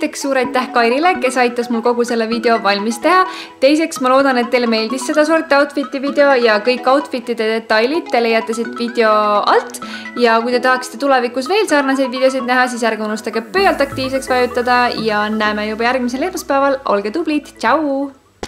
Esiteks suur aitäh Kairile, kes aitas mul kogu selle video valmis teha. Teiseks ma loodan, et teile meeldis seda sorti outfiti video ja kõik outfitide detailid te leiate siit video alt. Ja kui te tahaksite tulevikus veel sarnaseid videosid näha, siis ärge unustage pöialt aktiivseks vajutada ja näeme juba järgmisel esmaspäeval. Olge tublid, tšau!